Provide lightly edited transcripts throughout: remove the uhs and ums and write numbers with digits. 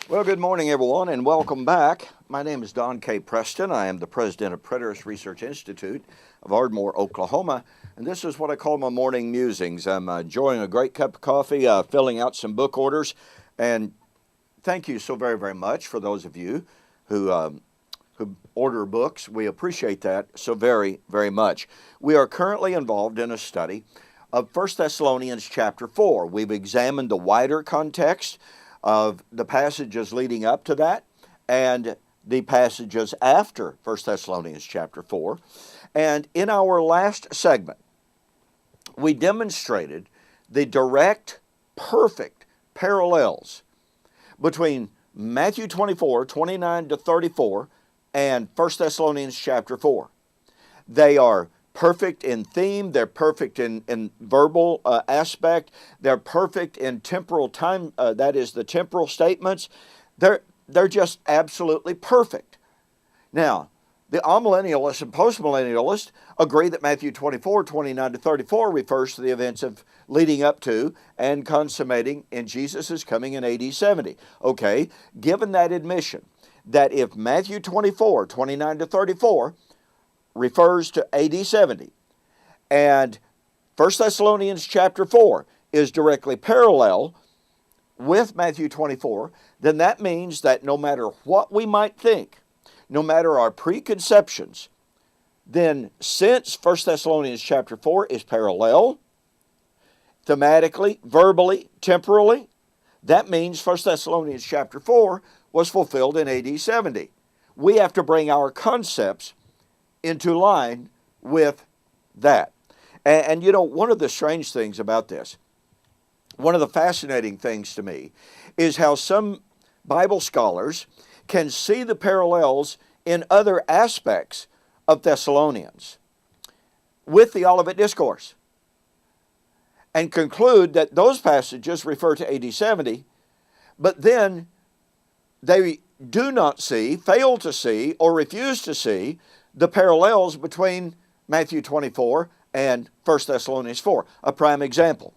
Well, good morning, everyone, and welcome back. My name is Don K. Preston. I am the president of Preterist Research Institute of Ardmore, Oklahoma, and this is what I call my morning musings. I'm enjoying a great cup of coffee, filling out some book orders, and thank you so very, very much for those of you who order books. We appreciate that so very, very much. We are currently involved in a study of 1 Thessalonians chapter 4. We've examined the wider context of the passages leading up to that and the passages after 1 Thessalonians chapter 4. And in our last segment, we demonstrated the direct, perfect parallels between Matthew 24, 29 to 34, and 1 Thessalonians chapter 4. They are perfect in theme, they're perfect in verbal aspect, they're perfect in temporal time, that is the temporal statements. They're just absolutely perfect. Now, the amillennialists and postmillennialists agree that Matthew 24, 29 to 34 refers to the events of leading up to and consummating in Jesus' coming in AD 70. Okay, given that admission, that if Matthew 24, 29 to 34 refers to AD 70, and 1 Thessalonians chapter 4 is directly parallel with Matthew 24, then that means that no matter what we might think, no matter our preconceptions, then since 1 Thessalonians chapter 4 is parallel, thematically, verbally, temporally, that means 1 Thessalonians chapter 4 was fulfilled in AD 70. We have to bring our concepts into line with that. And you know, one of the strange things about this, one of the fascinating things to me, is how some Bible scholars can see the parallels in other aspects of Thessalonians with the Olivet Discourse and conclude that those passages refer to AD 70, but then they do not see, fail to see, or refuse to see the parallels between Matthew 24 and 1 Thessalonians 4. A prime example.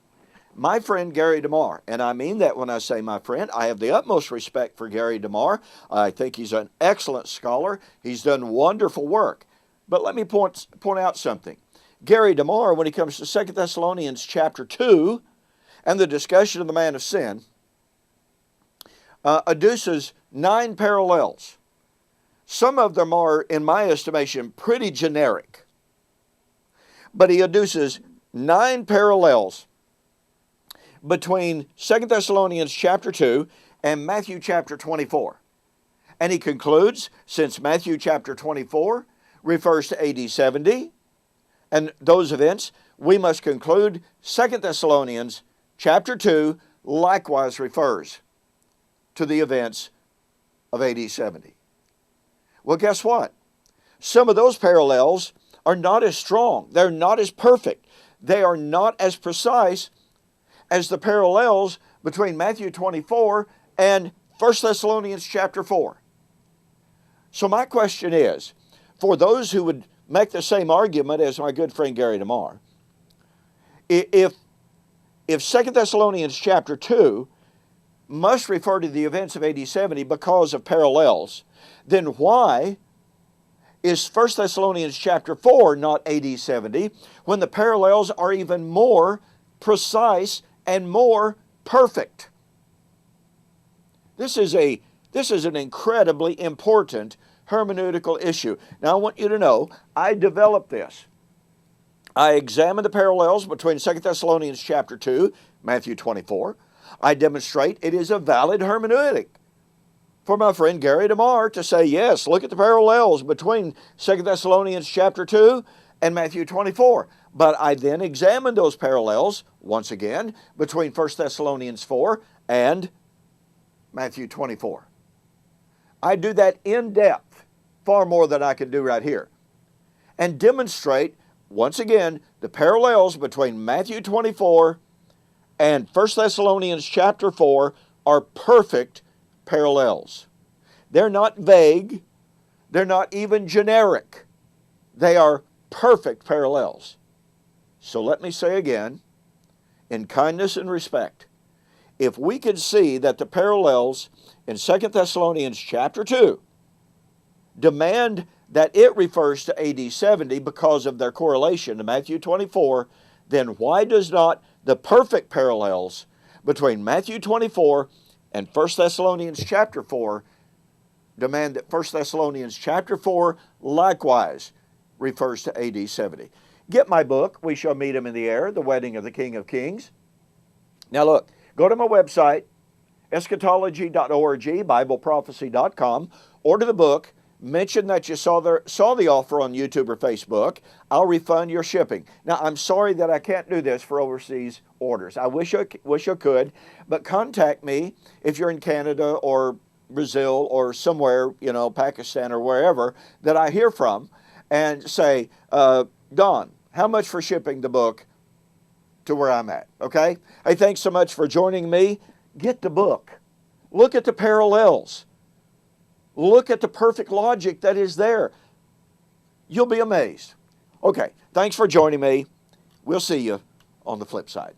My friend Gary DeMar, and I mean that when I say my friend, I have the utmost respect for Gary DeMar. I think he's an excellent scholar. He's done wonderful work. But let me point out something. Gary DeMar, when he comes to 2 Thessalonians chapter 2 and the discussion of the man of sin, adduces 9 parallels. Some of them are, in my estimation, pretty generic. But he adduces 9 parallels between 2 Thessalonians chapter 2 and Matthew chapter 24. And he concludes, since Matthew chapter 24 refers to AD 70 and those events, we must conclude 2 Thessalonians chapter 2 likewise refers to the events of AD 70. Well, guess what? Some of those parallels are not as strong. They're not as perfect. They are not as precise as the parallels between Matthew 24 and 1 Thessalonians chapter 4. So my question is, for those who would make the same argument as my good friend Gary DeMar, if 2 Thessalonians chapter 2 must refer to the events of AD 70 because of parallels, then why is 1 Thessalonians chapter 4 not AD 70 when the parallels are even more precise and more perfect? This is an incredibly important hermeneutical issue. Now I want you to know, I developed this. I examined the parallels between 2 Thessalonians chapter 2, Matthew 24. I demonstrate it is a valid hermeneutic for my friend Gary DeMar to say, yes, look at the parallels between 2 Thessalonians chapter 2 and Matthew 24. But I then examined those parallels, once again, between 1 Thessalonians 4 and Matthew 24. I do that in depth, far more than I can do right here, and demonstrate, once again, the parallels between Matthew 24 and 1 Thessalonians chapter 4 are perfect parallels. They're not vague. They're not even generic. They are perfect parallels. So let me say again, in kindness and respect, if we could see that the parallels in 2 Thessalonians chapter 2 demand that it refers to AD 70 because of their correlation to Matthew 24, then why does not the perfect parallels between Matthew 24 and 1 Thessalonians chapter 4 demand that 1 Thessalonians chapter 4 likewise refers to AD 70? Get my book, We Shall Meet Him in the Air, The Wedding of the King of Kings. Now look, go to my website, eschatology.org, bibleprophecy.com, order the book, mention that you saw the offer on YouTube or Facebook. I'll refund your shipping. Now, I'm sorry that I can't do this for overseas orders. I wish I could, but contact me if you're in Canada or Brazil or somewhere, Pakistan or wherever that I hear from, and say, Don, how much for shipping the book to where I'm at, okay? Hey, thanks so much for joining me. Get the book. Look at the parallels. Look at the perfect logic that is there. You'll be amazed. Okay, thanks for joining me. We'll see you on the flip side.